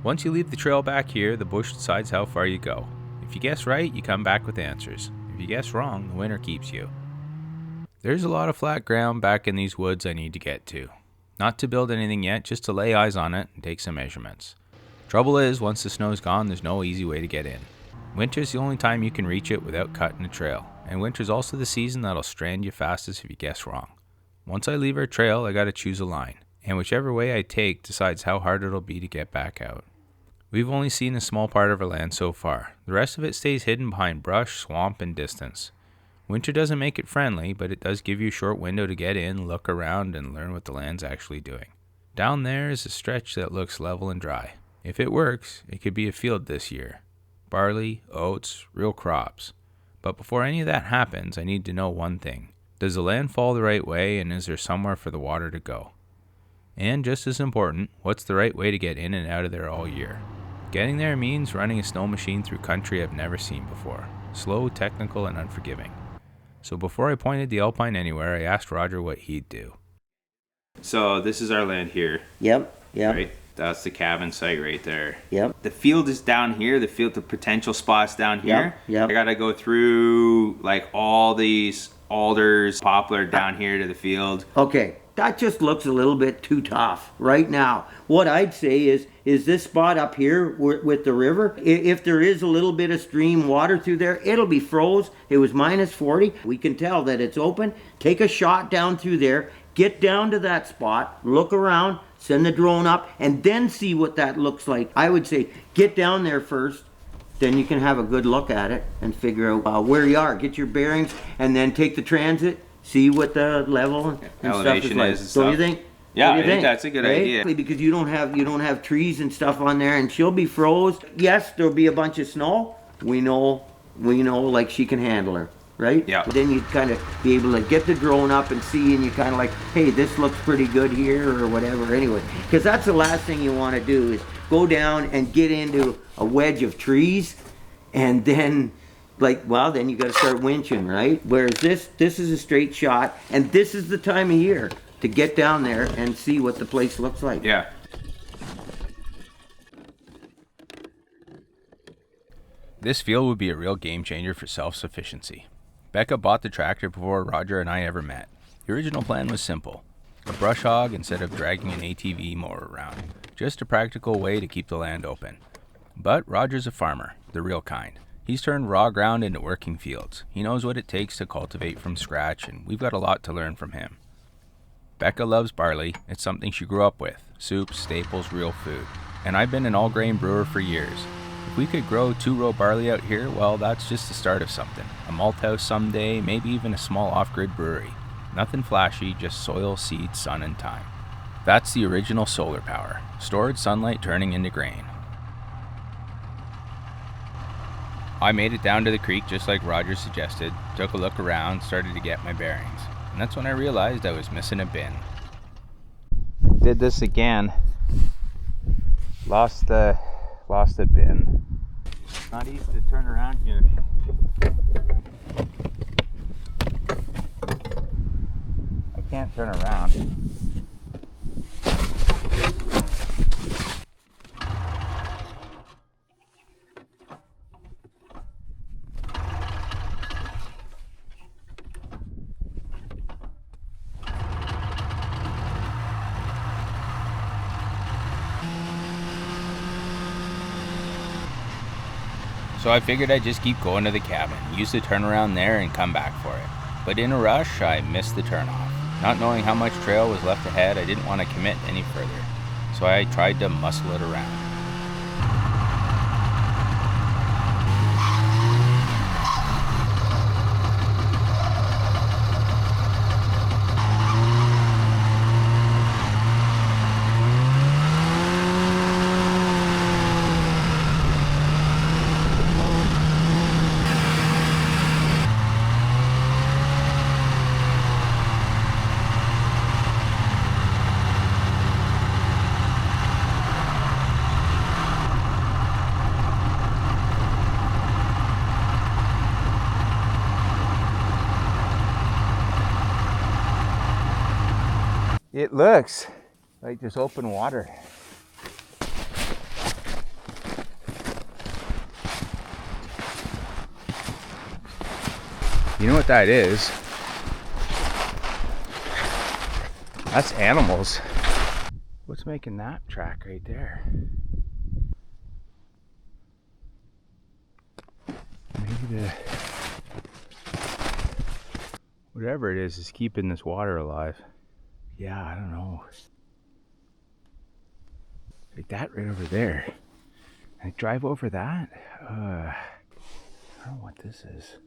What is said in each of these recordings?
Once you leave the trail back here, the bush decides how far you go. If you guess right, you come back with answers. If you guess wrong, the winner keeps you. There's a lot of flat ground back in these woods I need to get to. Not to build anything yet, just to lay eyes on it and take some measurements. Trouble is, once the snow's gone, there's no easy way to get in. Winter's the only time you can reach it without cutting a trail, and winter's also the season that'll strand you fastest if you guess wrong. Once I leave our trail, I gotta choose a line, and whichever way I take decides how hard it'll be to get back out. We've only seen a small part of our land so far. The rest of it stays hidden behind brush, swamp, and distance. Winter doesn't make it friendly, but it does give you a short window to get in, look around, and learn what the land's actually doing. Down there is a stretch that looks level and dry. If it works, it could be a field this year. Barley, oats, real crops. But before any of that happens, I need to know one thing. Does the land fall the right way, and is there somewhere for the water to go? And just as important, what's the right way to get in and out of there all year? Getting there means running a snow machine through country I've never seen before. Slow, technical, and unforgiving. So before I pointed the Alpine anywhere, I asked Roger what he'd do. So this is our land here. Yep. Right? That's the cabin site right there. Yep. The field is down here. The potential spots down here. Yep. I gotta go through like all these alders, poplar down here to the field. Okay, that just looks a little bit too tough right now. What I'd say is this spot up here with the river, if there is a little bit of stream water through there, it'll be froze. It was minus 40. We can tell that it's open. Take a shot down through there, get down to that spot, look around, send the drone up, and then see what that looks like. I would say get down there first, then you can have a good look at it and figure out where you are. Get your bearings, and then take the transit, see what the level and elevation stuff is like. So you think? Yeah, I think that's a good idea. Because you don't have trees and stuff on there, and she'll be froze. Yes, there'll be a bunch of snow. We know, like she can handle her, right? Yeah. But then you kind of be able to get the drone up and see, and you kind of like, hey, this looks pretty good here, or whatever. Anyway, because that's the last thing you want to do is go down and get into a wedge of trees, and then then you got to start winching, right? Whereas this is a straight shot, and this is the time of year to get down there and see what the place looks like. Yeah. This field would be a real game changer for self-sufficiency. Becca bought the tractor before Roger and I ever met. The original plan was simple. A brush hog instead of dragging an ATV mower around. Just a practical way to keep the land open. But Roger's a farmer, the real kind. He's turned raw ground into working fields. He knows what it takes to cultivate from scratch, and we've got a lot to learn from him. Becca loves barley. It's something she grew up with. Soups, staples, real food. And I've been an all-grain brewer for years. If we could grow 2-row barley out here, well, that's just the start of something. A malt house someday, maybe even a small off-grid brewery. Nothing flashy, just soil, seed, sun, and time. That's the original solar power. Stored sunlight turning into grain. I made it down to the creek just like Roger suggested, took a look around, started to get my bearings. And that's when I realized I was missing a bin. Did this again. Lost the bin. Not easy to turn around here. I can't turn around. So I figured I'd just keep going to the cabin, use the turnaround there and come back for it. But in a rush, I missed the turnoff. Not knowing how much trail was left ahead, I didn't want to commit any further. So I tried to muscle it around. It looks like just open water. You know what that is? That's animals. What's making that track right there? Maybe the... whatever it is keeping this water alive. Yeah, I don't know. Like that right over there. I drive over that? I don't know what this is.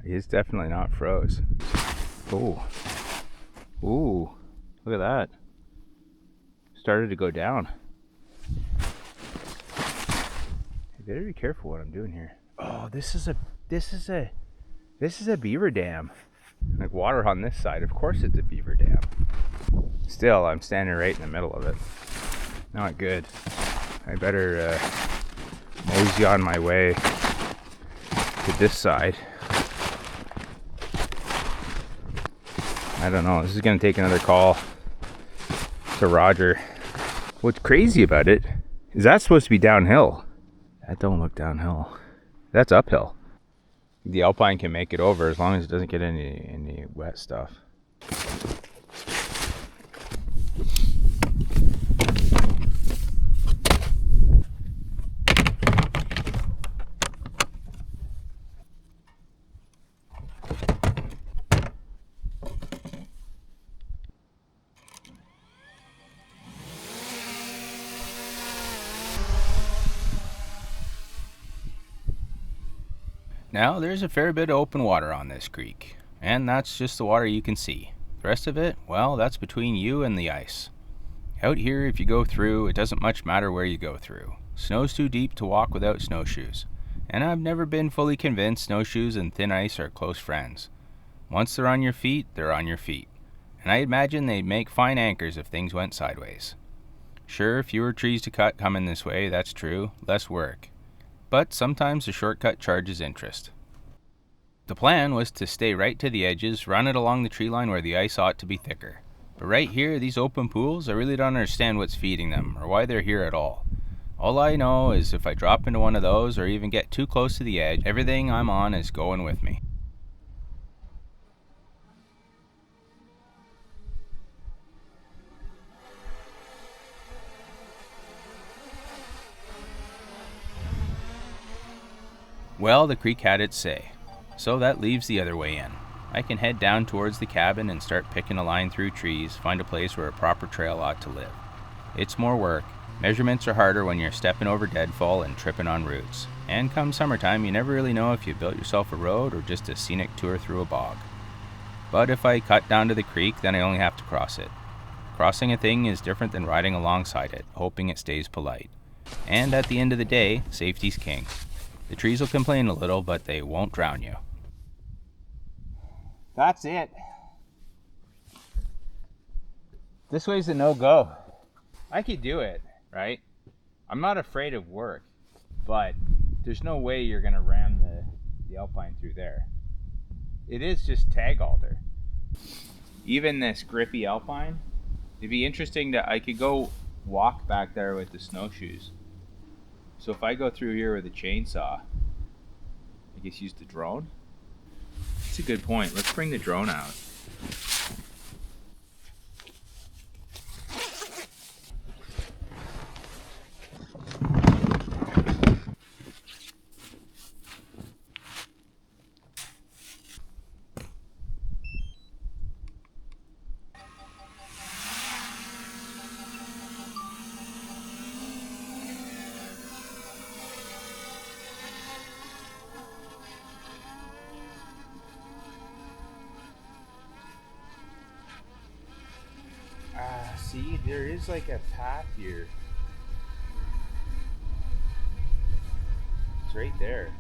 It's definitely not froze. Oh. Ooh. Look at that. Started to go down. You better be careful what I'm doing here. Oh, this is a beaver dam. Like water on this side. Of course it's a beaver dam. Still, I'm standing right in the middle of it. Not good. I better mosey on my way to this side. I don't know. This is going to take another call to Roger. What's crazy about it is that's supposed to be downhill. That don't look downhill. That's uphill. The Alpine can make it over as long as it doesn't get any wet stuff. Now, there's a fair bit of open water on this creek, and that's just the water you can see. The rest of it, well, that's between you and the ice. Out here, if you go through, it doesn't much matter where you go through. Snow's too deep to walk without snowshoes, and I've never been fully convinced snowshoes and thin ice are close friends. Once they're on your feet, they're on your feet, and I imagine they'd make fine anchors if things went sideways. Sure, fewer trees to cut coming this way, that's true, less work. But sometimes a shortcut charges interest. The plan was to stay right to the edges, run it along the tree line where the ice ought to be thicker. But right here, these open pools, I really don't understand what's feeding them, or why they're here at all. All I know is if I drop into one of those, or even get too close to the edge, everything I'm on is going with me. Well, the creek had its say, so that leaves the other way in. I can head down towards the cabin and start picking a line through trees, find a place where a proper trail ought to live. It's more work. Measurements are harder when you're stepping over deadfall and tripping on roots. And come summertime, you never really know if you built yourself a road or just a scenic tour through a bog. But if I cut down to the creek, then I only have to cross it. Crossing a thing is different than riding alongside it, hoping it stays polite. And at the end of the day, safety's king. The trees will complain a little, but they won't drown you. That's it. This way's a no-go. I could do it, right? I'm not afraid of work, but there's no way you're gonna ram the Alpine through there. It is just tag alder. Even this grippy Alpine, it'd be interesting that I could go walk back there with the snowshoes. So if I go through here with a chainsaw, I guess use the drone? That's a good point. Let's bring the drone out. See, there is like a path here. It's right there.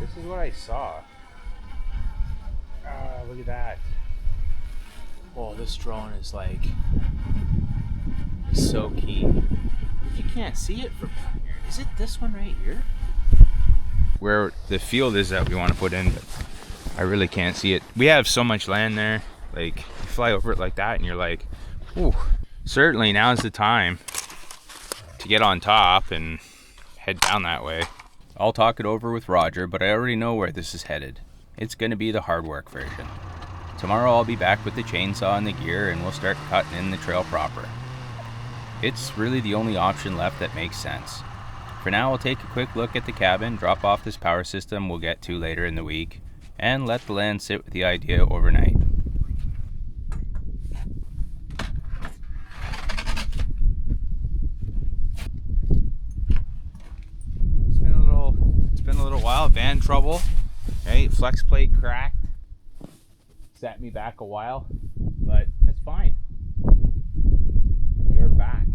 This is what I saw. Look at that. Oh, this drone is like, is so keen. If you can't see it from down here, is it this one right here? Where the field is that we want to put in, but I really can't see it. We have so much land there. Like, you fly over it like that and you're like, ooh. Certainly now's the time to get on top and head down that way. I'll talk it over with Roger, but I already know where this is headed. It's gonna be the hard work version. Tomorrow I'll be back with the chainsaw and the gear and we'll start cutting in the trail proper. It's really the only option left that makes sense. For now, I'll take a quick look at the cabin, drop off this power system we'll get to later in the week, and let the land sit with the idea overnight. It's been a little while. Van trouble, right? Flex plate cracked. Set me back a while, but it's fine. We are back.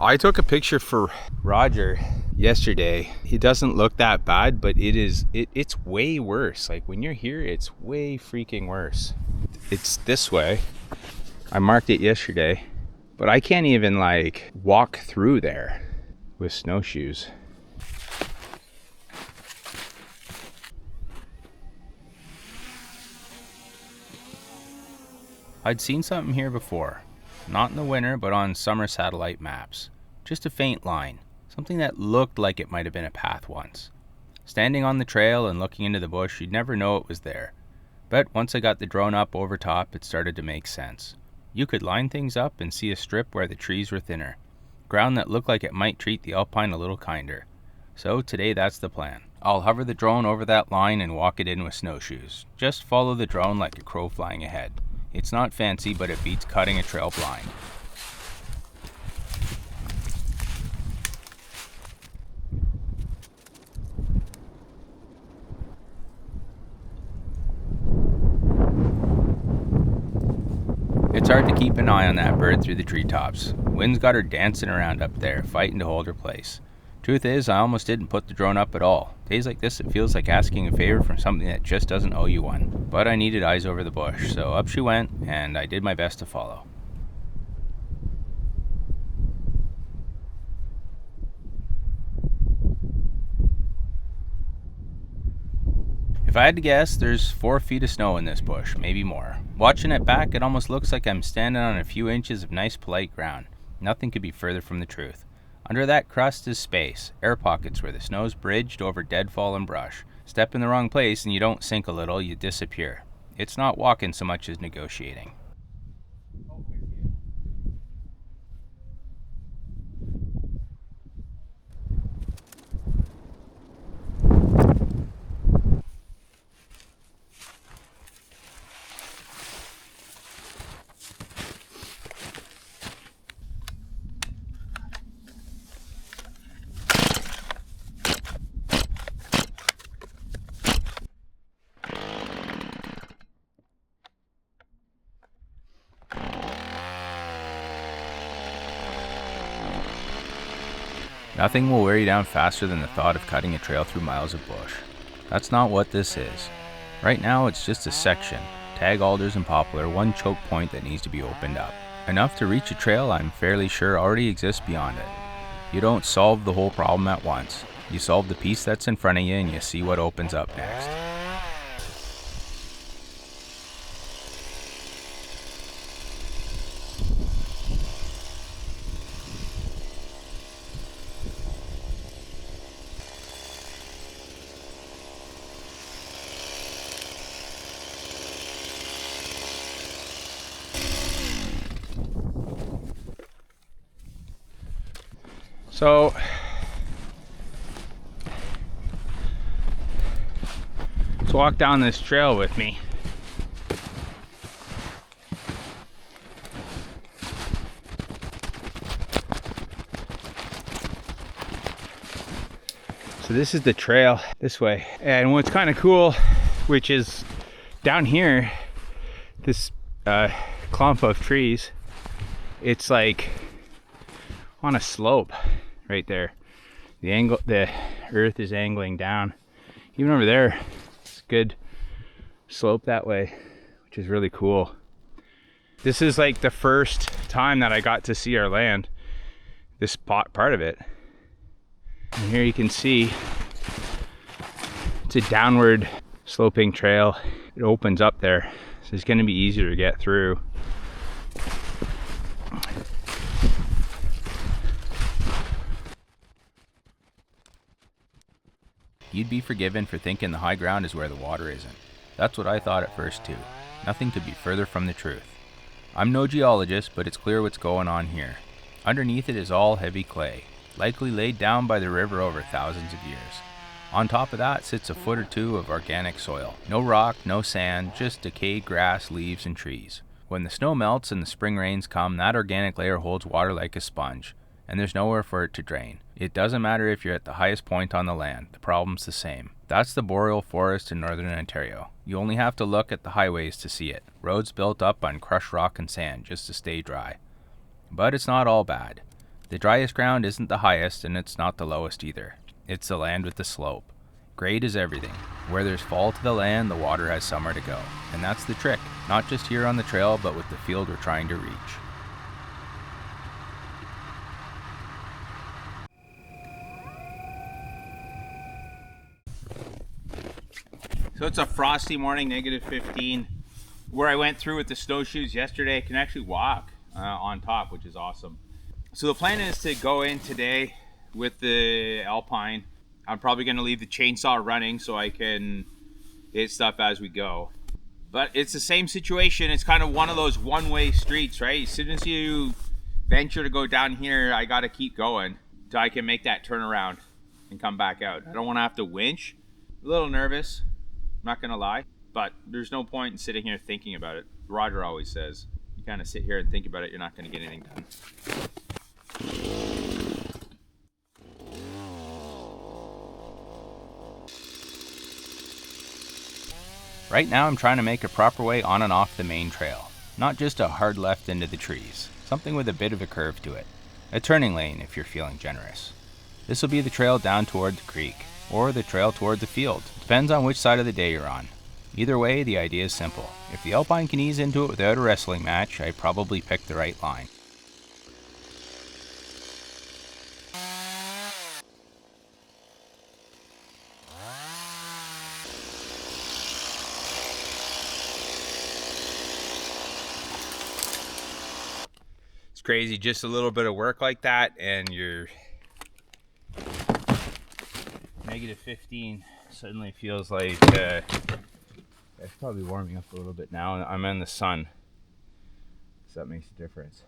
I took a picture for Roger yesterday. It doesn't look that bad, but it's way worse. Like when you're here, it's way freaking worse. It's this way. I marked it yesterday, but I can't even like walk through there with snowshoes. I'd seen something here before. Not in the winter, but on summer satellite maps. Just a faint line, something that looked like it might have been a path once. Standing on the trail and looking into the bush, you'd never know it was there. But once I got the drone up over top, it started to make sense. You could line things up and see a strip where the trees were thinner. Ground that looked like it might treat the alpine a little kinder. So today that's the plan. I'll hover the drone over that line and walk it in with snowshoes. Just follow the drone like a crow flying ahead. It's not fancy, but it beats cutting a trail blind. It's hard to keep an eye on that bird through the treetops. Wind's got her dancing around up there, fighting to hold her place. Truth is, I almost didn't put the drone up at all. Days like this, it feels like asking a favor from something that just doesn't owe you one. But I needed eyes over the bush, so up she went, and I did my best to follow. If I had to guess, there's 4 feet of snow in this bush, maybe more. Watching it back, it almost looks like I'm standing on a few inches of nice, polite ground. Nothing could be further from the truth. Under that crust is space, air pockets where the snow's bridged over dead fallen brush. Step in the wrong place and you don't sink a little, you disappear. It's not walking so much as negotiating. Nothing will wear you down faster than the thought of cutting a trail through miles of bush. That's not what this is. Right now it's just a section, tag alders and poplar, one choke point that needs to be opened up. Enough to reach a trail I'm fairly sure already exists beyond it. You don't solve the whole problem at once. You solve the piece that's in front of you and you see what opens up next. So let's walk down this trail with me. So this is the trail this way. And what's kind of cool, which is down here, this clump of trees, it's like on a slope right there. the earth is angling down. Even over there, it's a good slope that way, which is really cool. This is like the first time that I got to see our land, this part of it. And here you can see it's a downward sloping trail. It opens up there, so it's going to be easier to get through. You'd be forgiven for thinking the high ground is where the water isn't. That's what I thought at first too. Nothing could be further from the truth. I'm no geologist, but it's clear what's going on here. Underneath it is all heavy clay, likely laid down by the river over thousands of years. On top of that sits a foot or two of organic soil. No rock, no sand, just decayed grass, leaves, and trees. When the snow melts and the spring rains come, that organic layer holds water like a sponge, and there's nowhere for it to drain. It doesn't matter if you're at the highest point on the land, the problem's the same. That's the boreal forest in northern Ontario. You only have to look at the highways to see it. Roads built up on crushed rock and sand just to stay dry. But it's not all bad. The driest ground isn't the highest, and it's not the lowest either. It's the land with the slope. Grade is everything. Where there's fall to the land, the water has somewhere to go. And that's the trick, not just here on the trail, but with the field we're trying to reach. So it's a frosty morning, -15. Where I went through with the snowshoes yesterday, I can actually walk on top, which is awesome. So the plan is to go in today with the Alpine. I'm probably going to leave the chainsaw running so I can hit stuff as we go. But it's the same situation. It's kind of one of those one-way streets, right? As soon as you venture to go down here, I got to keep going till I can make that turnaround and come back out. I don't want to have to winch. A little nervous, I'm not going to lie. But there's no point in sitting here thinking about it. Roger always says, you kind of sit here and think about it, you're not going to get anything done. Right now I'm trying to make a proper way on and off the main trail. Not just a hard left into the trees. Something with a bit of a curve to it. A turning lane if you're feeling generous. This will be the trail down toward the creek, or the trail toward the field. Depends on which side of the day you're on. Either way, the idea is simple. If the Alpine can ease into it without a wrestling match, I probably picked the right line. It's crazy, just a little bit of work like that and you're -15 suddenly feels like it's probably warming up a little bit now. I'm in the sun, so that makes a difference.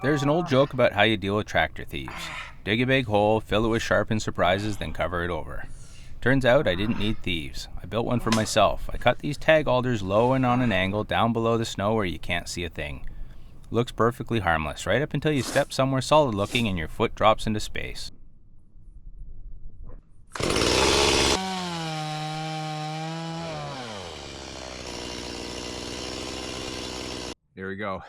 There's an old joke about how you deal with tractor thieves. Dig a big hole, fill it with sharpened surprises, then cover it over. Turns out I didn't need thieves. I built one for myself. I cut these tag alders low and on an angle down below the snow where you can't see a thing. Looks perfectly harmless, right up until you step somewhere solid looking and your foot drops into space. There we go.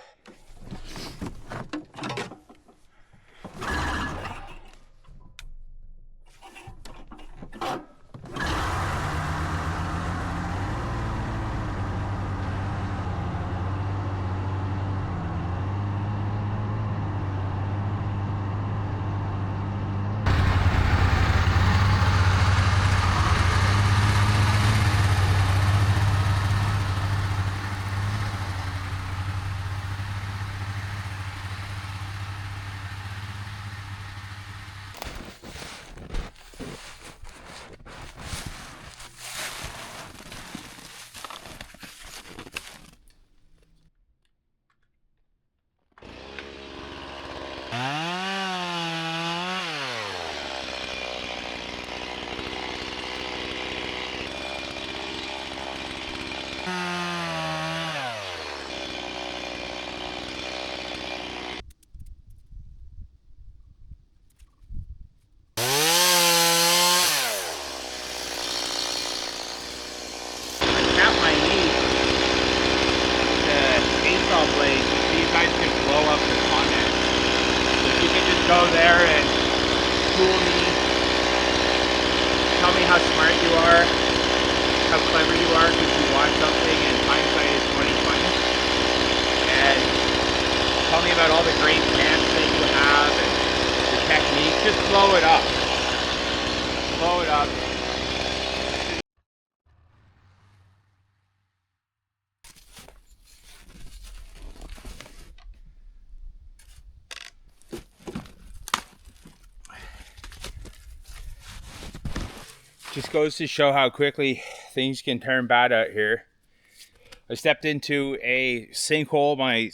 Go there and school me, tell me how smart you are, how clever you are because you watch something and hindsight is 20/20, and tell me about all the great plans that you have and the technique. Just blow it up. Blow it up. Just goes to show how quickly things can turn bad out here. I stepped into a sinkhole. My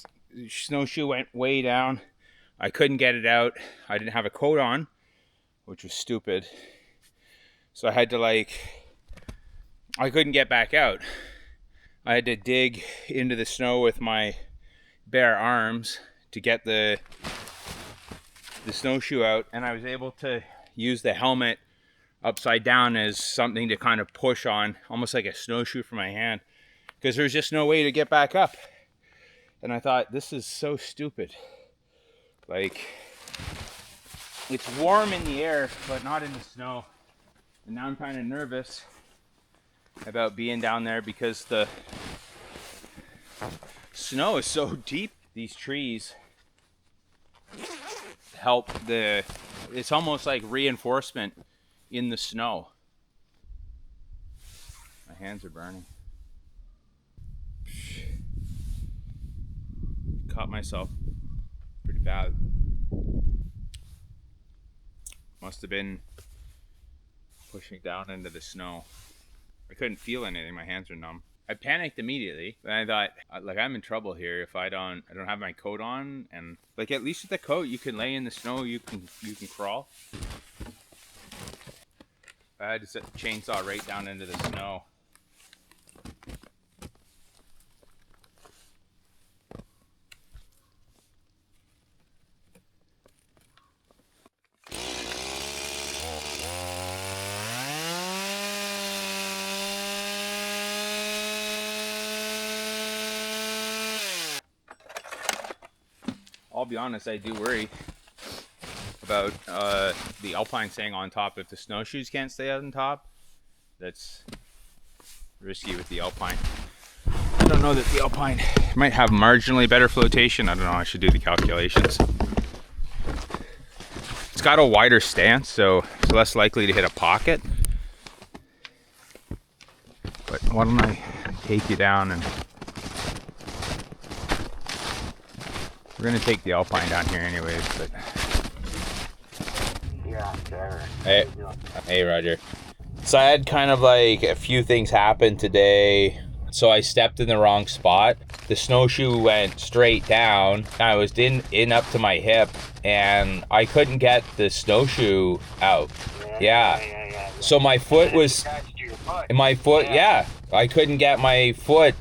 snowshoe went way down. I couldn't get it out. I didn't have a coat on, which was stupid. So I had to I couldn't get back out. I had to dig into the snow with my bare arms to get the snowshoe out, and I was able to use the helmet upside down as something to kind of push on, almost like a snowshoe for my hand, because there's just no way to get back up. And I thought, this is so stupid. Like, it's warm in the air, but not in the snow. And now I'm kind of nervous about being down there because the snow is so deep. These trees help it's almost like reinforcement in the snow. My hands are burning. Caught myself pretty bad. Must have been pushing down into the snow. I couldn't feel anything. My hands were numb. I panicked immediately, and I thought, I'm in trouble here if I don't have my coat on, and at least with the coat you can lay in the snow, you can crawl. I had to set the chainsaw right down into the snow. I'll be honest, I do worry about the alpine staying on top. If the snowshoes can't stay on top, that's risky with the alpine. I don't know that the alpine might have marginally better flotation. I don't know, I should do the calculations. It's got a wider stance, so it's less likely to hit a pocket. But why don't I take you down, and we're gonna take the alpine down here anyways, but Hey Roger. So I had kind of a few things happen today. So I stepped in the wrong spot. The snowshoe went straight down. I was in up to my hip, and I couldn't get the snowshoe out. Yeah. So my foot was I couldn't get my foot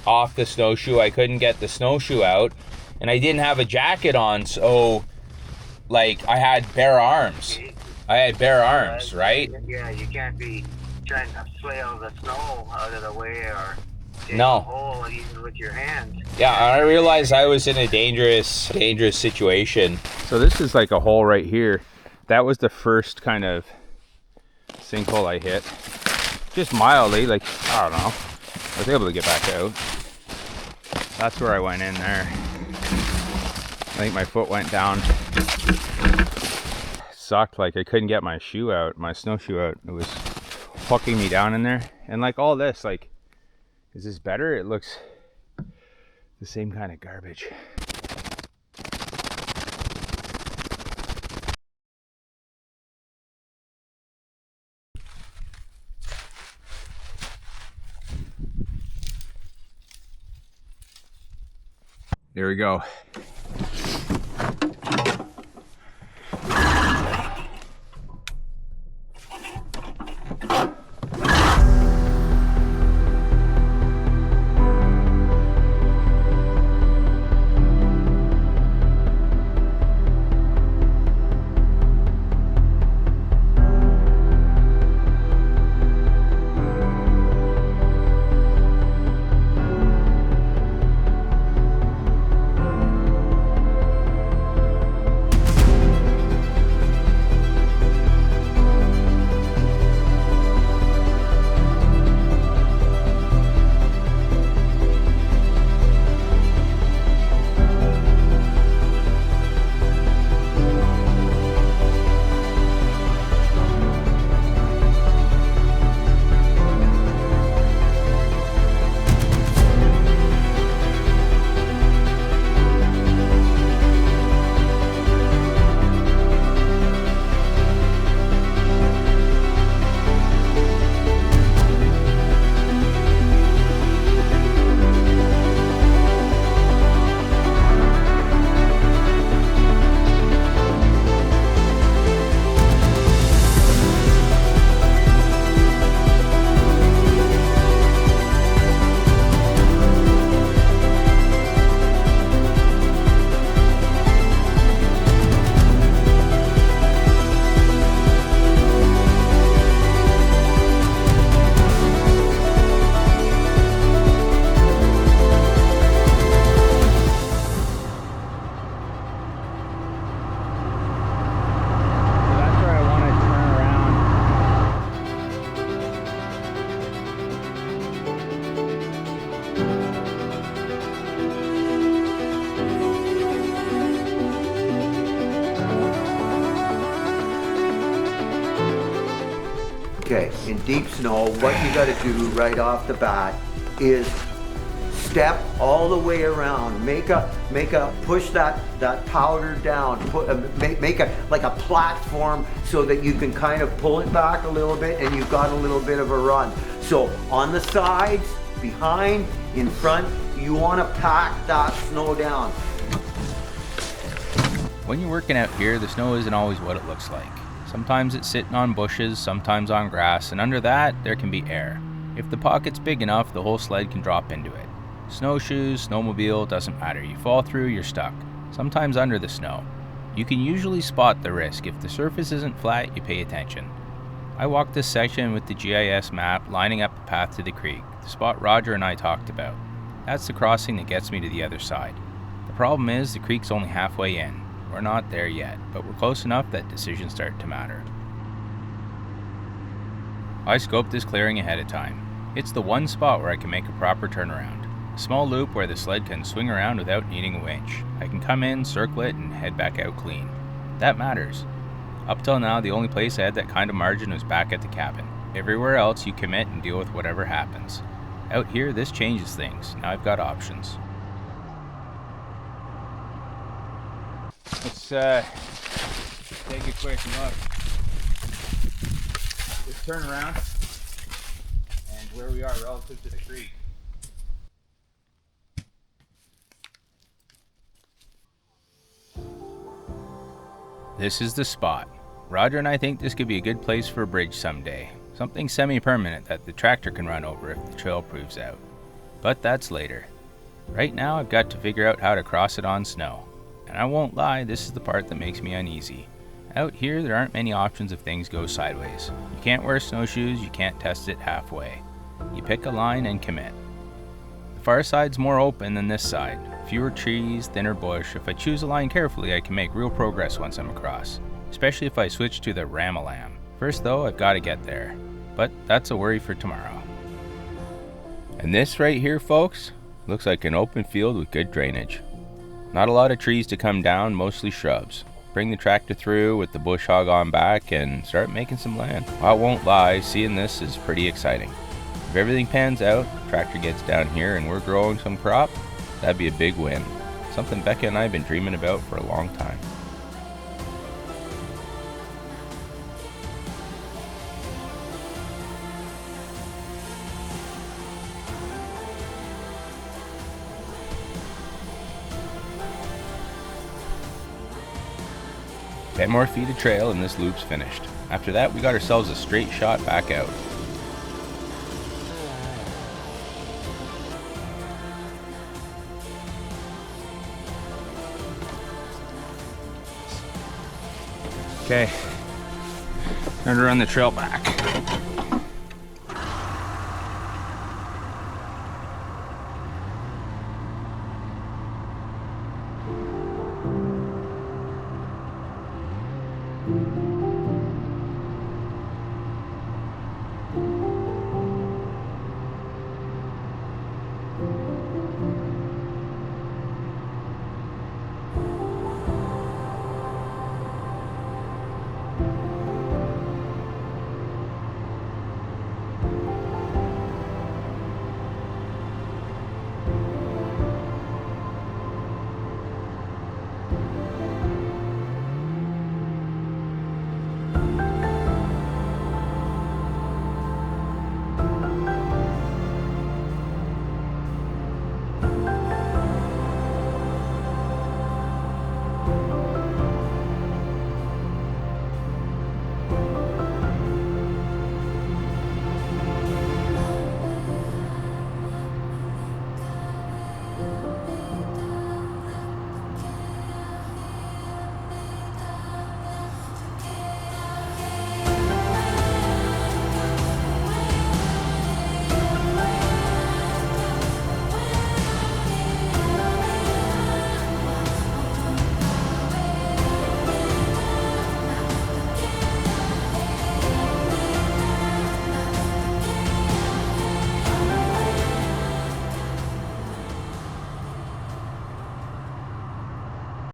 off the snowshoe. I couldn't get the snowshoe out. and I didn't have a jacket on, so like I had bare arms. Right? Yeah, you can't be trying to flail the snow out of the way or dig a No. hole even with your hands. Yeah, I realized I was in a dangerous situation. So this is like a hole right here. That was the first kind of sinkhole I hit. Just mildly, like, I don't know. I was able to get back out. That's where I went in there. I think my foot went down. Sucked, like I couldn't get my shoe out, my snowshoe out. It was fucking me down in there. And like all this, like, is this better? It looks the same kind of garbage. There we go. Okay, in deep snow, what you gotta do right off the bat is step all the way around. Push that powder down. Make a platform so that you can kind of pull it back a little bit and you've got a little bit of a run. So on the sides, behind, in front, you wanna pack that snow down. When you're working out here, the snow isn't always what it looks like. Sometimes it's sitting on bushes, sometimes on grass, and under that, there can be air. If the pocket's big enough, the whole sled can drop into it. Snowshoes, snowmobile, doesn't matter. You fall through, you're stuck. Sometimes under the snow. You can usually spot the risk. If the surface isn't flat, you pay attention. I walked this section with the GIS map, lining up a path to the creek, the spot Roger and I talked about. That's the crossing that gets me to the other side. The problem is, the creek's only halfway in. We're not there yet, but we're close enough that decisions start to matter. I scoped this clearing ahead of time. It's the one spot where I can make a proper turnaround. A small loop where the sled can swing around without needing a winch. I can come in, circle it, and head back out clean. That matters. Up till now, the only place I had that kind of margin was back at the cabin. Everywhere else, you commit and deal with whatever happens. Out here, this changes things. Now I've got options. Let's take a quick look. Just turn around and where we are relative to the creek. This is the spot. Roger and I think this could be a good place for a bridge someday. Something semi-permanent that the tractor can run over if the trail proves out. But that's later. Right now I've got to figure out how to cross it on snow. And I won't lie, this is the part that makes me uneasy. Out here there aren't many options if things go sideways. You can't wear snowshoes, you can't test it halfway. You pick a line and commit. The far side's more open than this side. Fewer trees, thinner bush. If I choose a line carefully, I can make real progress once I'm across. Especially if I switch to the Ram-a-Lam. First though, I've got to get there. But that's a worry for tomorrow. And this right here, folks, looks like an open field with good drainage. Not a lot of trees to come down, mostly shrubs. Bring the tractor through with the bush hog on back and start making some land. I won't lie, seeing this is pretty exciting. If everything pans out, tractor gets down here and we're growing some crop, that'd be a big win. Something Becca and I have been dreaming about for a long time. Ten more feet of trail and this loop's finished. After that, we got ourselves a straight shot back out. Okay, time to run the trail back.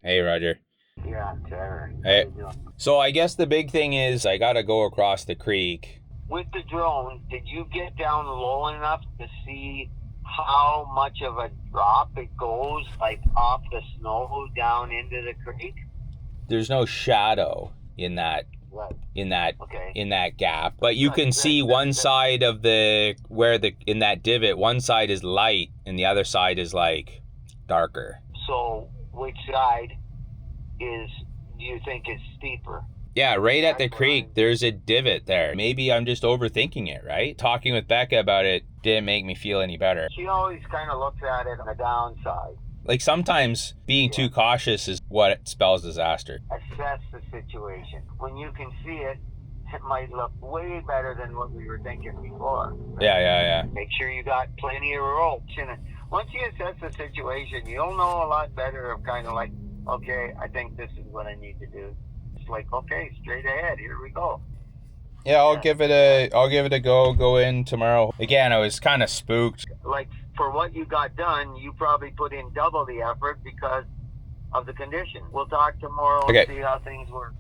Hey, Roger. Yeah, Trevor. How Hey. you doing? So I guess the big thing is I gotta go across the creek. With the drone, did you get down low enough to see how much of a drop it goes, like off the snow down into the creek? There's no shadow in that Right. Okay. in that gap, but you Right, can right, see right, one right. side of the in that divot, one side is light and the other side is like darker. So, which side do you think is steeper? Yeah, right at the creek, there's a divot there. Maybe I'm just overthinking it, right? Talking with Becca about it didn't make me feel any better. She always kind of looks at it on the downside. Like sometimes being too cautious is what spells disaster. Assess the situation. When you can see it, it might look way better than what we were thinking before. Yeah. Make sure you got plenty of ropes. And once you assess the situation, you'll know a lot better of kind of like, okay, I think this is what I need to do. It's like, okay, straight ahead, here we go. Yeah, I'll give it a go in tomorrow. Again, I was kind of spooked. Like, for what you got done, you probably put in double the effort because of the condition. We'll talk tomorrow Okay. and see how things work.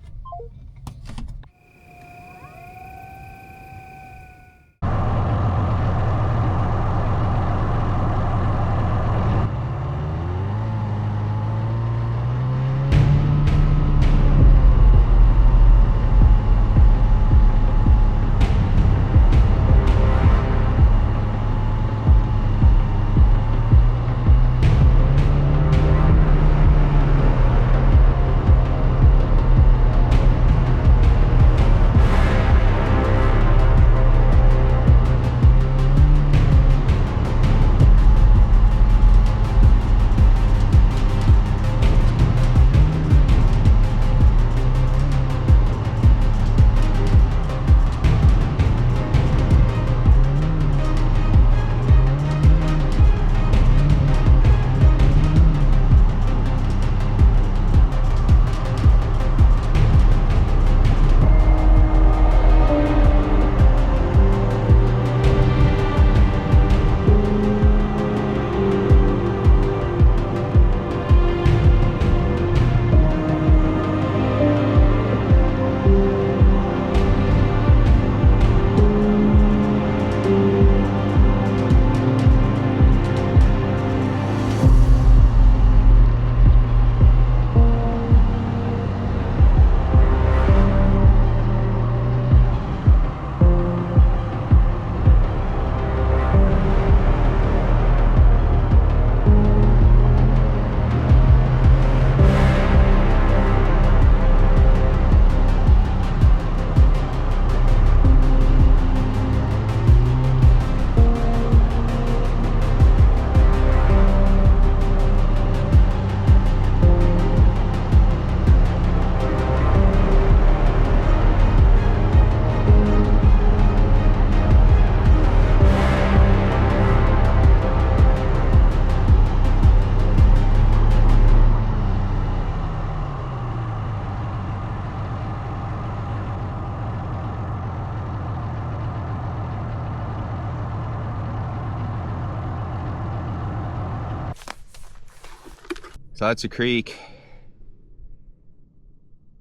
So that's a creek.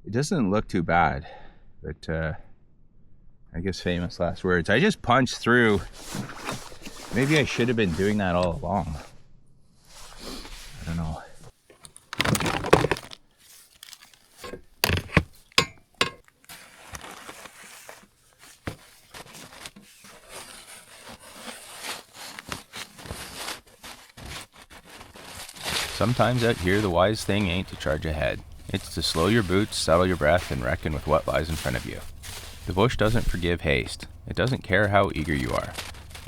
It doesn't look too bad, but I guess famous last words. I just punched through. Maybe I should have been doing that all along. I don't know. Sometimes out here the wise thing ain't to charge ahead. It's to slow your boots, settle your breath, and reckon with what lies in front of you. The bush doesn't forgive haste. It doesn't care how eager you are.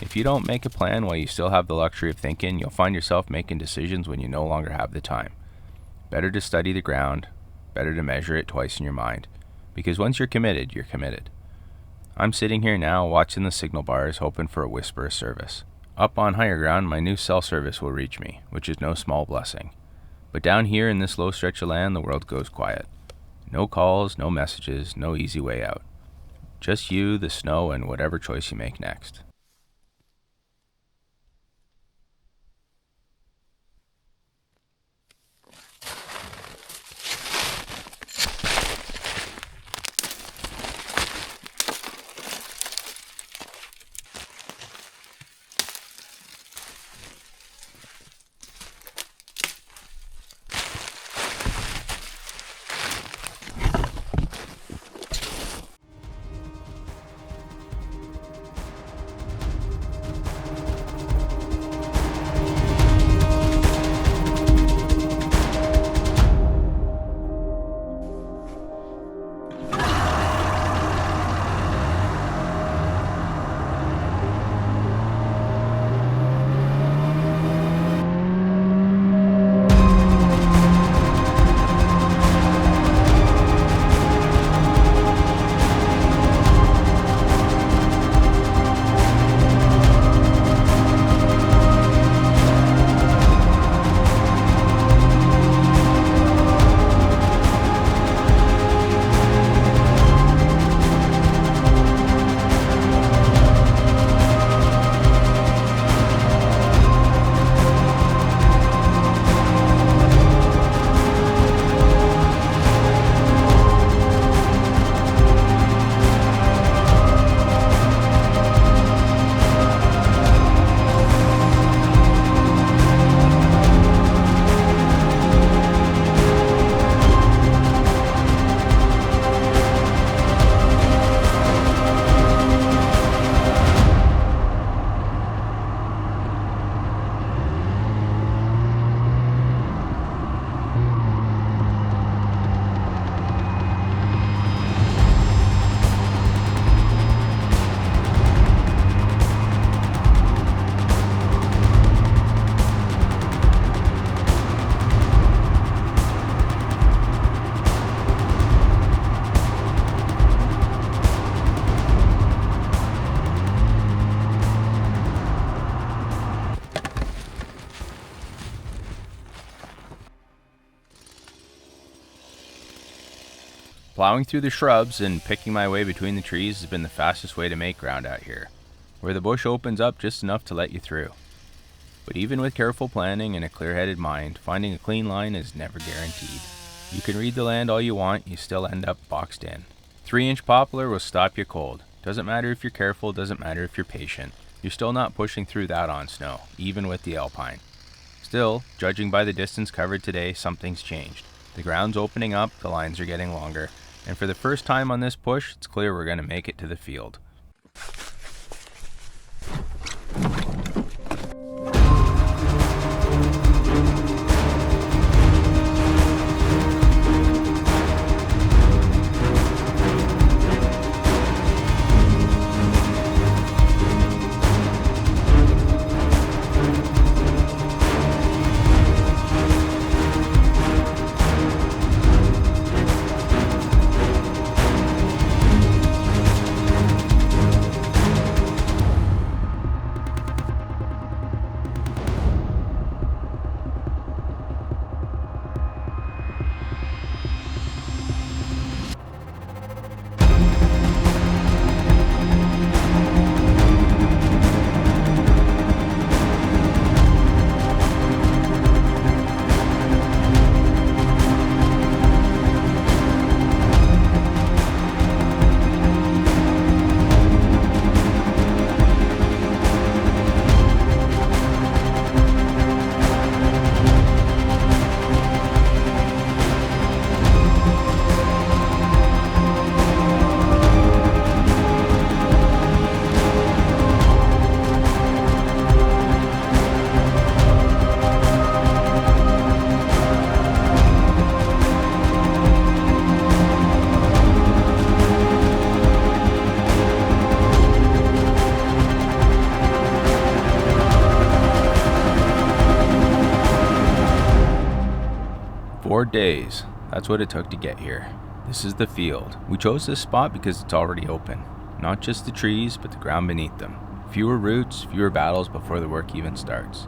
If you don't make a plan while you still have the luxury of thinking, you'll find yourself making decisions when you no longer have the time. Better to study the ground, better to measure it twice in your mind, because once you're committed, you're committed. I'm sitting here now watching the signal bars, hoping for a whisper of service. Up on higher ground, my new cell service will reach me, which is no small blessing. But down here in this low stretch of land, the world goes quiet. No calls, no messages, no easy way out. Just you, the snow, and whatever choice you make next. Plowing through the shrubs and picking my way between the trees has been the fastest way to make ground out here, where the bush opens up just enough to let you through. But even with careful planning and a clear-headed mind, finding a clean line is never guaranteed. You can read the land all you want, you still end up boxed in. 3-inch poplar will stop you cold. Doesn't matter if you're careful, doesn't matter if you're patient. You're still not pushing through that on snow, even with the alpine. Still, judging by the distance covered today, something's changed. The ground's opening up, the lines are getting longer, and for the first time on this push, it's clear we're going to make it to the field. 4 days, that's what it took to get here. This is the field. We chose this spot because it's already open. Not just the trees, but the ground beneath them. Fewer roots, fewer battles before the work even starts.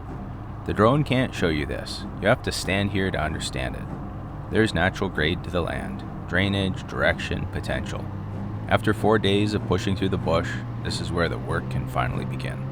The drone can't show you this. You have to stand here to understand it. There's natural grade to the land, drainage, direction, potential. After 4 days of pushing through the bush, this is where the work can finally begin.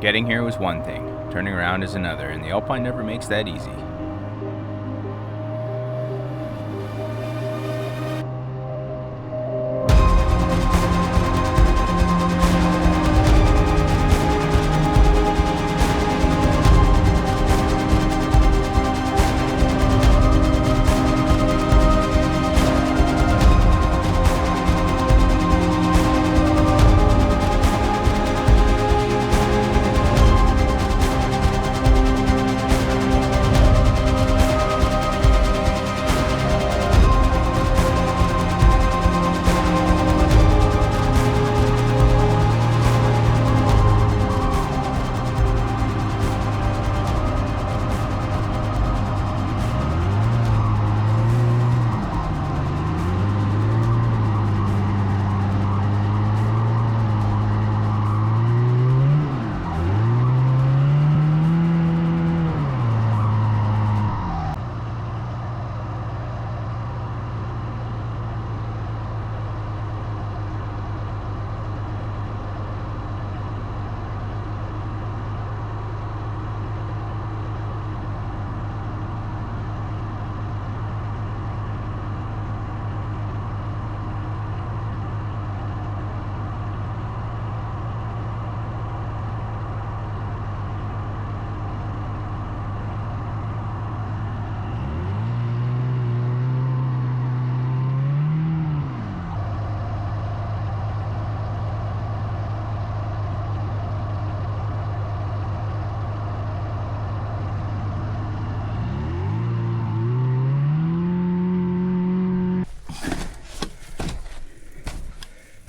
Getting here was one thing, turning around is another, and the Alpine never makes that easy.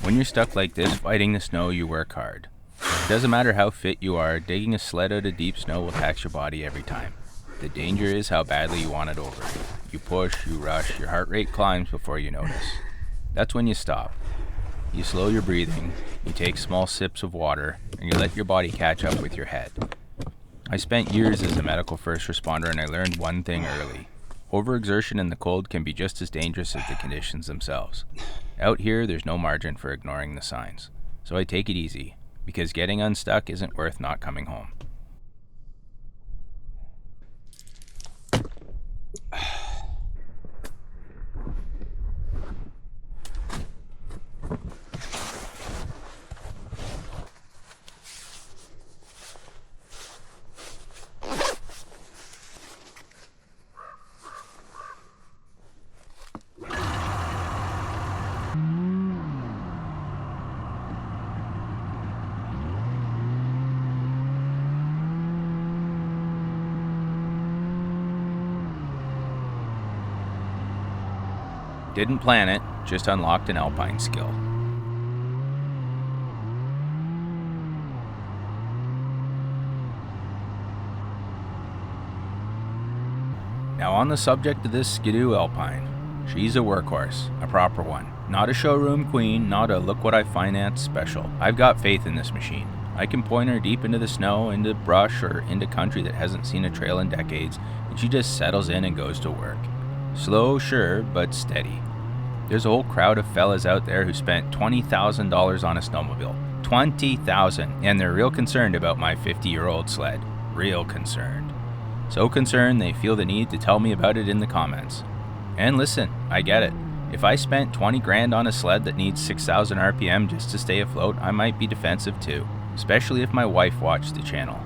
When you're stuck like this, fighting the snow, you work hard. It doesn't matter how fit you are, digging a sled out of deep snow will tax your body every time. The danger is how badly you want it over. You push, you rush, your heart rate climbs before you notice. That's when you stop. You slow your breathing, you take small sips of water, and you let your body catch up with your head. I spent years as a medical first responder, and I learned one thing early. Overexertion in the cold can be just as dangerous as the conditions themselves. Out here, there's no margin for ignoring the signs. So I take it easy, because getting unstuck isn't worth not coming home. Didn't plan it, just unlocked an alpine skill. Now on the subject of this Skidoo Alpine, she's a workhorse, a proper one. Not a showroom queen, not a look what I financed special. I've got faith in this machine. I can point her deep into the snow, into brush, or into country that hasn't seen a trail in decades, and she just settles in and goes to work. Slow, sure, but steady. There's a whole crowd of fellas out there who spent $20,000 on a snowmobile. $20,000, and they're real concerned about my 50-year-old sled. Real concerned. So concerned they feel the need to tell me about it in the comments. And listen, I get it. If I spent 20 grand on a sled that needs 6,000 RPM just to stay afloat, I might be defensive too, especially if my wife watched the channel.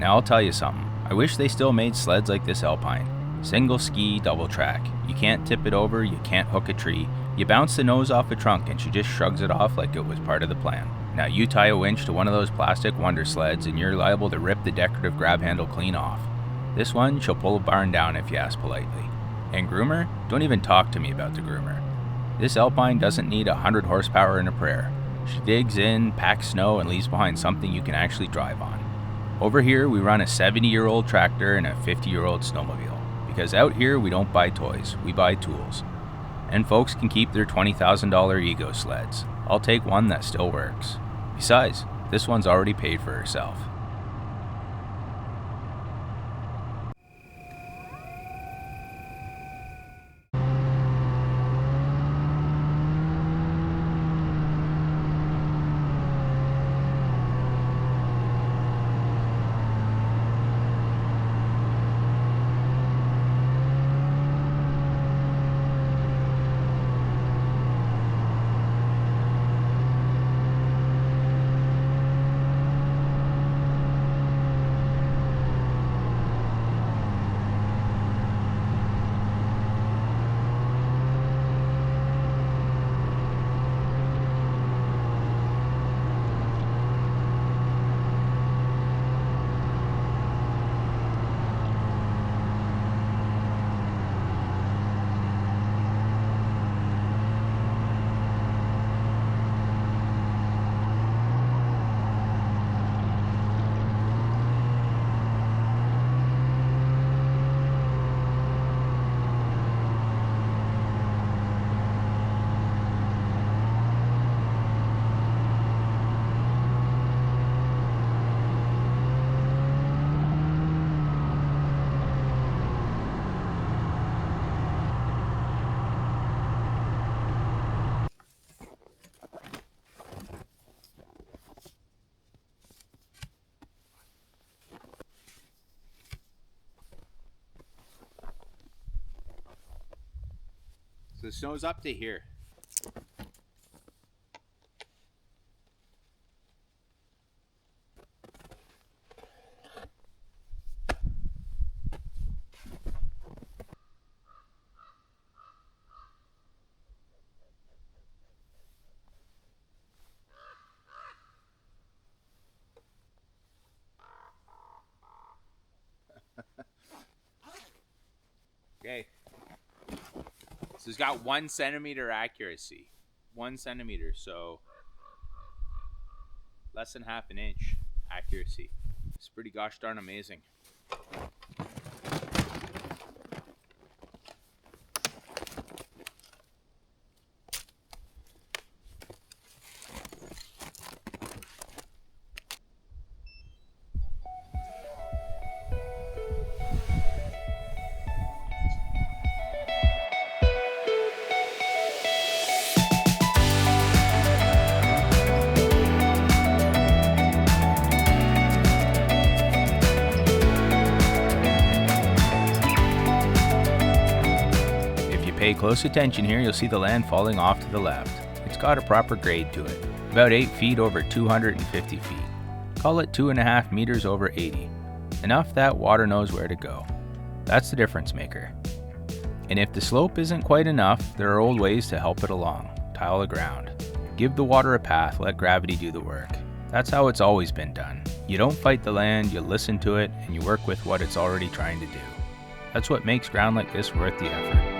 Now I'll tell you something. I wish they still made sleds like this Alpine. Single ski, double track. You can't tip it over, you can't hook a tree. You bounce the nose off a trunk and she just shrugs it off like it was part of the plan. Now you tie a winch to one of those plastic wonder sleds and you're liable to rip the decorative grab handle clean off. This one, she'll pull a barn down if you ask politely. And groomer? Don't even talk to me about the groomer. This Alpine doesn't need 100 horsepower and a prayer. She digs in, packs snow, and leaves behind something you can actually drive on. Over here, we run a 70-year-old tractor and a 50-year-old snowmobile. Because out here, we don't buy toys, we buy tools. And folks can keep their $20,000 ego sleds. I'll take one that still works. Besides, this one's already paid for herself. So the snow's up to here. Okay. So it's got 1 centimeter accuracy. 1 centimeter, so less than half an inch accuracy. It's pretty gosh darn amazing. Pay close attention here, you'll see the land falling off to the left. It's got a proper grade to it, about 8 feet over 250 feet. Call it 2.5 meters over 80. Enough that water knows where to go. That's the difference maker. And if the slope isn't quite enough, there are old ways to help it along. Tile the ground. Give the water a path, let gravity do the work. That's how it's always been done. You don't fight the land, you listen to it, and you work with what it's already trying to do. That's what makes ground like this worth the effort.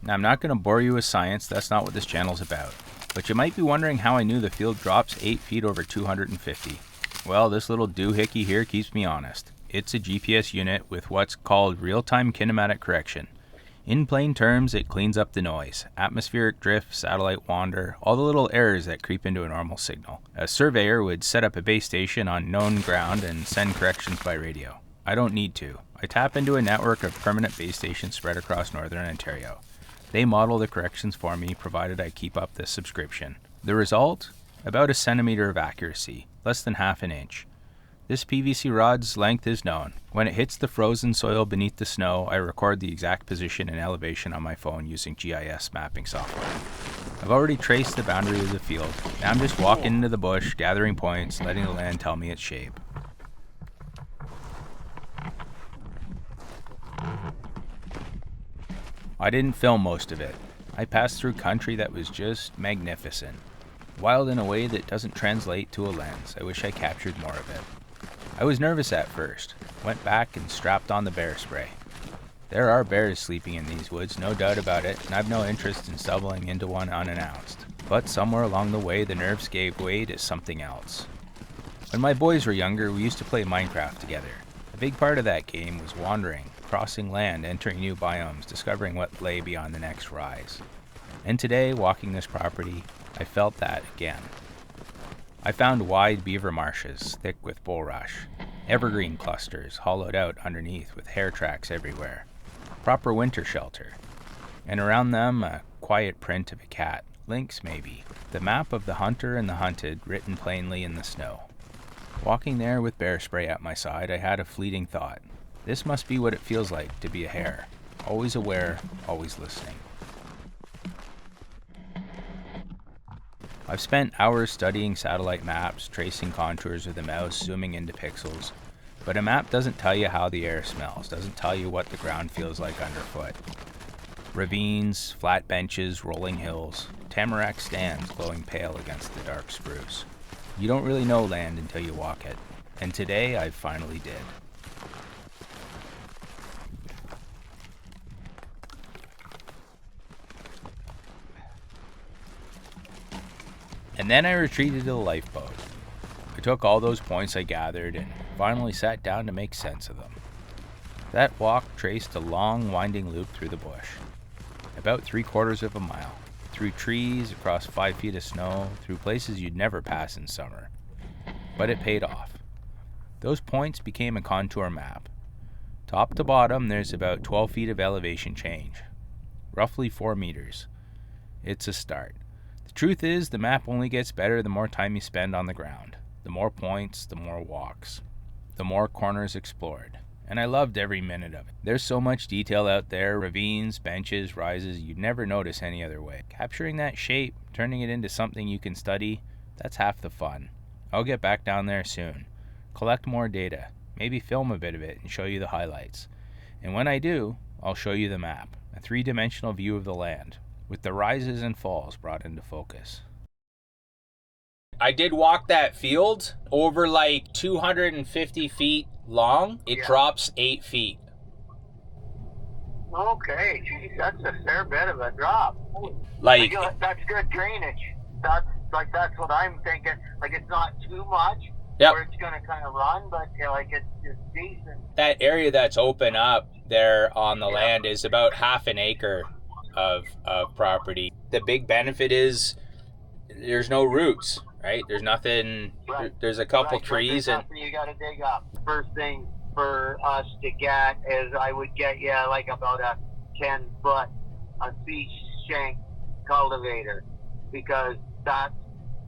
Now, I'm not going to bore you with science, that's not what this channel's about. But you might be wondering how I knew the field drops 8 feet over 250. Well, this little doohickey here keeps me honest. It's a GPS unit with what's called real-time kinematic correction. In plain terms, it cleans up the noise, atmospheric drift, satellite wander, all the little errors that creep into a normal signal. A surveyor would set up a base station on known ground and send corrections by radio. I don't need to. I tap into a network of permanent base stations spread across northern Ontario. They model the corrections for me, provided I keep up this subscription. The result? About a centimeter of accuracy, less than half an inch. This PVC rod's length is known. When it hits the frozen soil beneath the snow, I record the exact position and elevation on my phone using GIS mapping software. I've already traced the boundary of the field. Now I'm just walking into the bush, gathering points, letting the land tell me its shape. I didn't film most of it. I passed through country that was just magnificent. Wild in a way that doesn't translate to a lens. I wish I captured more of it. I was nervous at first. Went back and strapped on the bear spray. There are bears sleeping in these woods, no doubt about it, and I've no interest in stumbling into one unannounced. But somewhere along the way, the nerves gave way to something else. When my boys were younger, we used to play Minecraft together. A big part of that game was wandering, crossing land, entering new biomes, discovering what lay beyond the next rise. And today, walking this property, I felt that again. I found wide beaver marshes, thick with bulrush, evergreen clusters hollowed out underneath with hare tracks everywhere, proper winter shelter, and around them a quiet print of a cat, lynx maybe, the map of the hunter and the hunted written plainly in the snow. Walking there with bear spray at my side, I had a fleeting thought. This must be what it feels like to be a hare, always aware, always listening. I've spent hours studying satellite maps, tracing contours with the mouse, zooming into pixels. But a map doesn't tell you how the air smells, doesn't tell you what the ground feels like underfoot. Ravines, flat benches, rolling hills, tamarack stands glowing pale against the dark spruce. You don't really know land until you walk it. And today I finally did. And then I retreated to the lifeboat. I took all those points I gathered and finally sat down to make sense of them. That walk traced a long, winding loop through the bush, about 3/4 of a mile, through trees, across 5 feet of snow, through places you'd never pass in summer. But it paid off. Those points became a contour map. Top to bottom, there's about 12 feet of elevation change, roughly 4 meters. It's a start. The truth is, the map only gets better the more time you spend on the ground. The more points, the more walks, the more corners explored. And I loved every minute of it. There's so much detail out there, ravines, benches, rises, you'd never notice any other way. Capturing that shape, turning it into something you can study, that's half the fun. I'll get back down there soon. Collect more data, maybe film a bit of it and show you the highlights. And when I do, I'll show you the map, a 3-dimensional view of the land, with the rises and falls brought into focus. I did walk that field over like 250 feet long. It drops 8 feet. Okay, geez, that's a fair bit of a drop. Like, that's good drainage. That's what I'm thinking. Like, it's not too much, yep. Where it's gonna kind of run, but like it's decent. That area that's open up there on the land is about half an acre of property. The big benefit is there's no roots, right? There's nothing. Right. There's a couple trees there's nothing you gotta dig up. First thing for us to get is I would get you like about a 10-foot C shank cultivator, because that's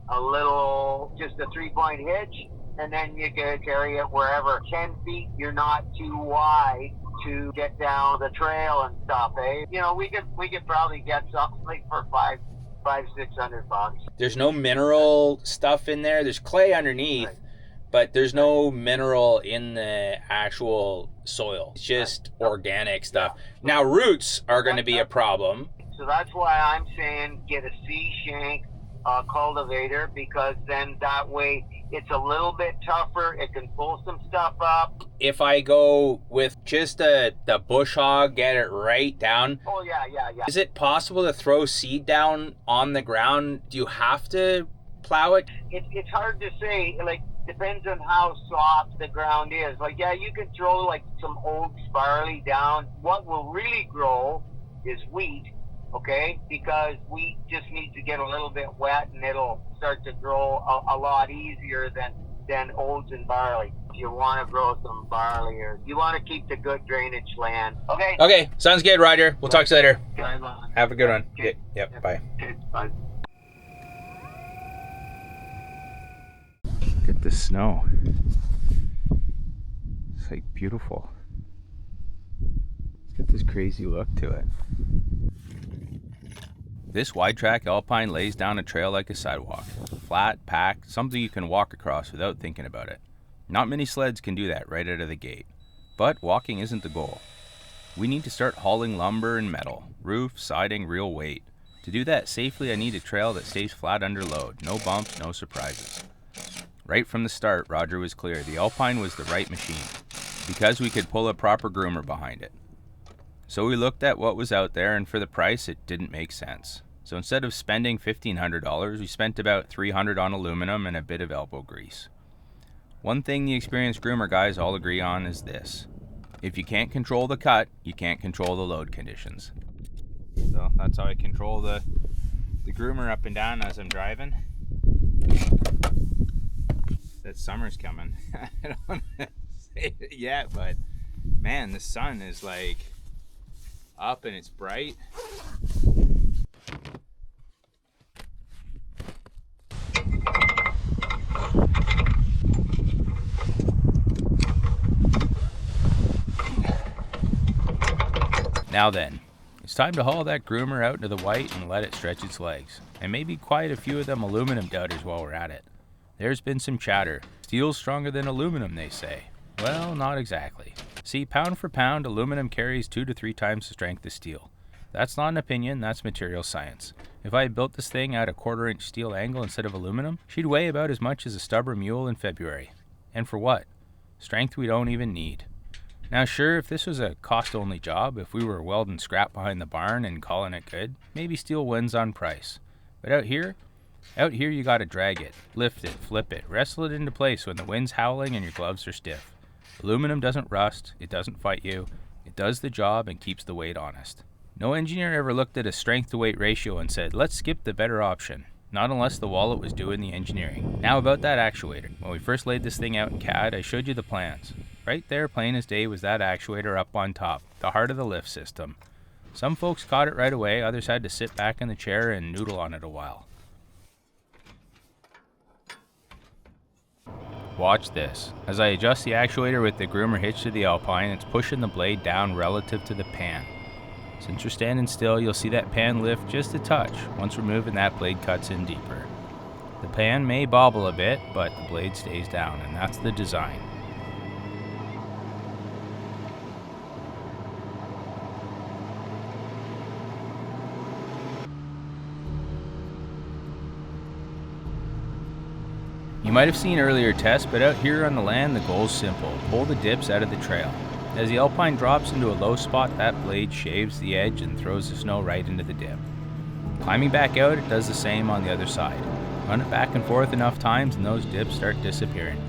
a little, just a 3-point hitch, and then you can carry it wherever. 10 feet, you're not too wide to get down the trail and stuff, eh? You know, we could probably get something like for $500-600. There's no mineral stuff in there. There's clay underneath, right, but there's no mineral in the actual soil. It's just organic stuff. Yeah. Now, roots are going to be a problem. So that's why I'm saying get a C-shank cultivator, because then that way it's a little bit tougher. It can pull some stuff up. if I go with just the bush hog, get it right down. Oh, yeah. Is it possible to throw seed down on the ground? Do you have to plow it? It's hard to say. Like, depends on how soft the ground is. Like, yeah, you can throw like some oats, barley down. What will really grow is wheat, okay? Because wheat just needs to get a little bit wet and it'll start to grow a lot easier than oats and barley. You want to grow some barley, or you want to keep the good drainage land. Okay. Okay, sounds good, Roger. We'll talk to you later. Bye. Have a good one. Okay. Yep, bye. Okay, bye. Look at the snow. It's like beautiful. It's got this crazy look to it. This wide track Alpine lays down a trail like a sidewalk. Flat, packed, something you can walk across without thinking about it. Not many sleds can do that right out of the gate. But walking isn't the goal. We need to start hauling lumber and metal, roof, siding, real weight. To do that safely, I need a trail that stays flat under load. No bumps, no surprises. Right from the start, Roger was clear. The Alpine was the right machine, because we could pull a proper groomer behind it. So we looked at what was out there, and for the price, it didn't make sense. So instead of spending $1,500, we spent about $300 on aluminum and a bit of elbow grease. One thing the experienced groomer guys all agree on is this: if you can't control the cut, you can't control the load conditions. So that's how I control the groomer up and down as I'm driving. That summer's coming. I don't want to say it yet, but man, the sun is like up and it's bright. Now then, it's time to haul that groomer out into the white and let it stretch its legs. And maybe quite a few of them aluminum doubters while we're at it. There's been some chatter. Steel's stronger than aluminum, they say. Well, not exactly. See, pound for pound, aluminum carries 2 to 3 times the strength of steel. That's not an opinion, that's material science. If I had built this thing at a 1/4-inch steel angle instead of aluminum, she'd weigh about as much as a stubborn mule in February. And for what? Strength we don't even need. Now sure, if this was a cost-only job, if we were welding scrap behind the barn and calling it good, maybe steel wins on price. But out here you gotta drag it, lift it, flip it, wrestle it into place when the wind's howling and your gloves are stiff. Aluminum doesn't rust, it doesn't fight you, it does the job and keeps the weight honest. No engineer ever looked at a strength to weight ratio and said, let's skip the better option. Not unless the wallet was doing the engineering. Now about that actuator. When we first laid this thing out in CAD, I showed you the plans. Right there, plain as day, was that actuator up on top, the heart of the lift system. Some folks caught it right away, others had to sit back in the chair and noodle on it a while. Watch this. As I adjust the actuator with the groomer hitched to the Alpine, it's pushing the blade down relative to the pan. Since you're standing still, you'll see that pan lift just a touch. Once removing, that blade cuts in deeper. The pan may bobble a bit, but the blade stays down, and that's the design. You might have seen earlier tests, but out here on the land, the goal's simple. Pull the dips out of the trail. As the Alpine drops into a low spot, that blade shaves the edge and throws the snow right into the dip. Climbing back out, it does the same on the other side. Run it back and forth enough times and those dips start disappearing.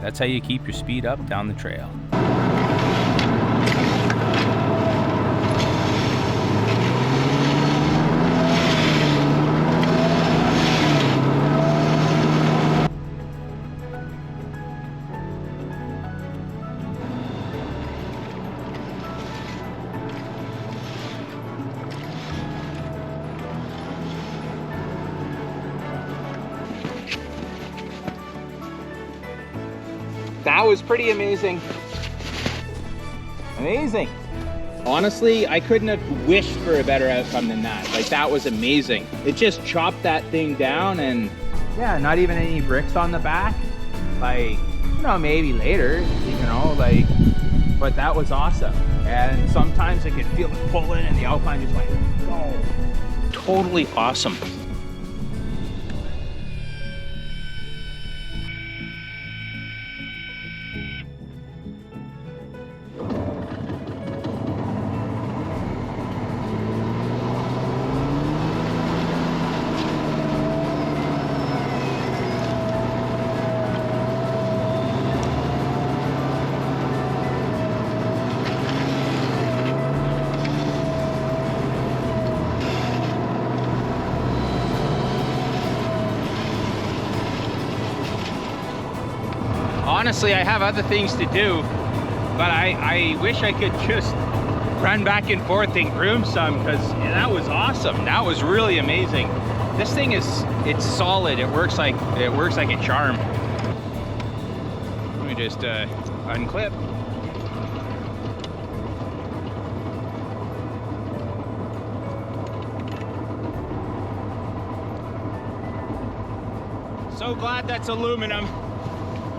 That's how you keep your speed up down the trail. That was pretty amazing. Amazing. Honestly, I couldn't have wished for a better outcome than that. Like, that was amazing. It just chopped that thing down, and yeah, not even any bricks on the back. Like, you know, maybe later, you know, like, but that was awesome. And sometimes I could feel it pulling and the Alpine just went, go. Totally awesome. honestly, I have other things to do, but I wish I could just run back and forth and groom some, because that was awesome. That was really amazing. This thing it's solid. It works like a charm. Let me just unclip. So glad that's aluminum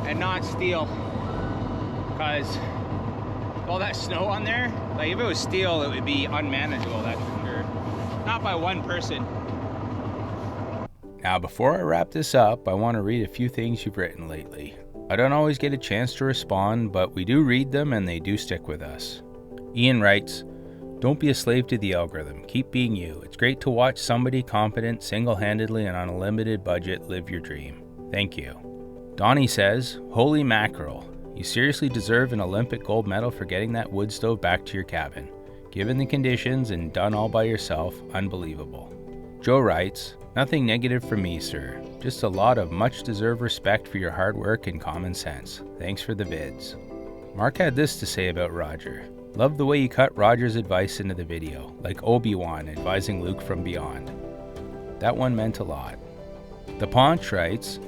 and not steel, because all that snow on there, like if it was steel, it would be unmanageable, that's for sure. Not by one person. Now, before I wrap this up, I want to read a few things you've written lately. I don't always get a chance to respond, but we do read them and they do stick with us. Ian writes, "Don't be a slave to the algorithm. Keep being you. It's great to watch somebody competent, single-handedly and on a limited budget live your dream. Thank you." Donnie says, "Holy mackerel. You seriously deserve an Olympic gold medal for getting that wood stove back to your cabin. Given the conditions and done all by yourself, unbelievable." Joe writes, "Nothing negative from me, sir. Just a lot of much-deserved respect for your hard work and common sense. Thanks for the vids." Mark had this to say about Roger. "Love the way you cut Roger's advice into the video, like Obi-Wan advising Luke from beyond. That one meant a lot." The Paunch writes,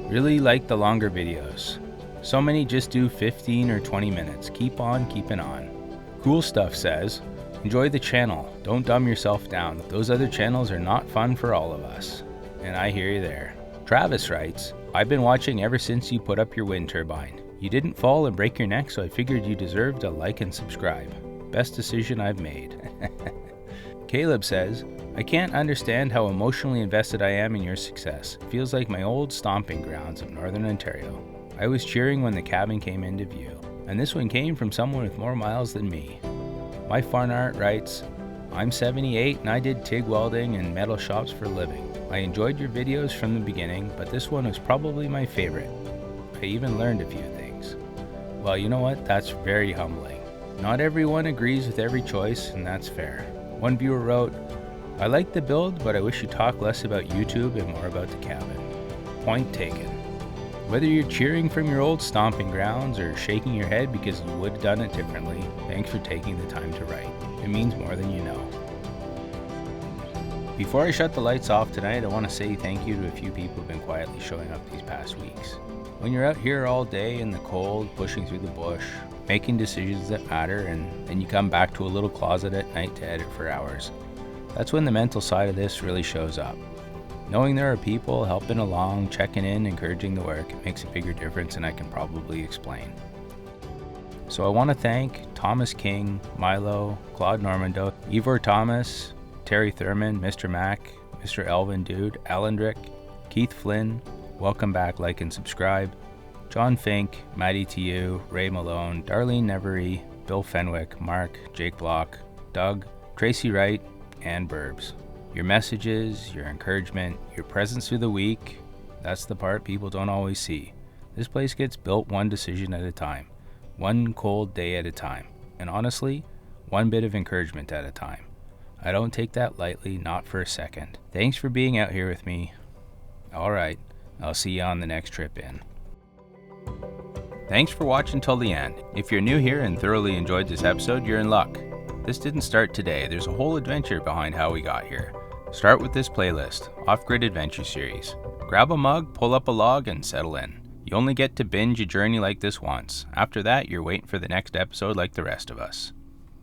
"Really like the longer videos. So many just do 15 or 20 minutes. Keep on keeping on." Cool Stuff says, "Enjoy the channel. Don't dumb yourself down. Those other channels are not fun for all of us." And I hear you there. Travis writes, "I've been watching ever since you put up your wind turbine. You didn't fall and break your neck, so I figured you deserved a like and subscribe. Best decision I've made." Caleb says, "I can't understand how emotionally invested I am in your success. It feels like my old stomping grounds of Northern Ontario. I was cheering when the cabin came into view, and this one came from someone with more miles than me." My Fun Art writes, "I'm 78 and I did TIG welding and metal shops for a living. I enjoyed your videos from the beginning, but this one was probably my favorite. I even learned a few things." Well, you know what? That's very humbling. Not everyone agrees with every choice, and that's fair. One viewer wrote, "I like the build, but I wish you talk less about YouTube and more about the cabin." Point taken. Whether you're cheering from your old stomping grounds or shaking your head because you would have done it differently, thanks for taking the time to write. It means more than you know. Before I shut the lights off tonight, I want to say thank you to a few people who've been quietly showing up these past weeks. When you're out here all day in the cold, pushing through the bush, making decisions that matter, and then you come back to a little closet at night to edit for hours, that's when the mental side of this really shows up. Knowing there are people helping along, checking in, encouraging the work, it makes a bigger difference than I can probably explain. So I want to thank Thomas King, Milo, Claude Normando, Ivor Thomas, Terry Thurman, Mr. Mac, Mr. Elvin Dude, Alendrick, Keith Flynn, welcome back, like and subscribe, John Fink, Maddie TU, Ray Malone, Darlene Nevery, Bill Fenwick, Mark, Jake Block, Doug, Tracy Wright, and Burbs. Your messages, your encouragement, your presence through the week, that's the part people don't always see. This place gets built one decision at a time, one cold day at a time, and honestly, one bit of encouragement at a time. I don't take that lightly, not for a second. Thanks for being out here with me. Alright, I'll see you on the next trip in. Thanks for watching till the end. If you're new here and thoroughly enjoyed this episode, you're in luck. This didn't start today. There's a whole adventure behind how we got here. Start with this playlist, Off-Grid Adventure Series. Grab a mug, pull up a log, and settle in. You only get to binge a journey like this once. After that, you're waiting for the next episode like the rest of us.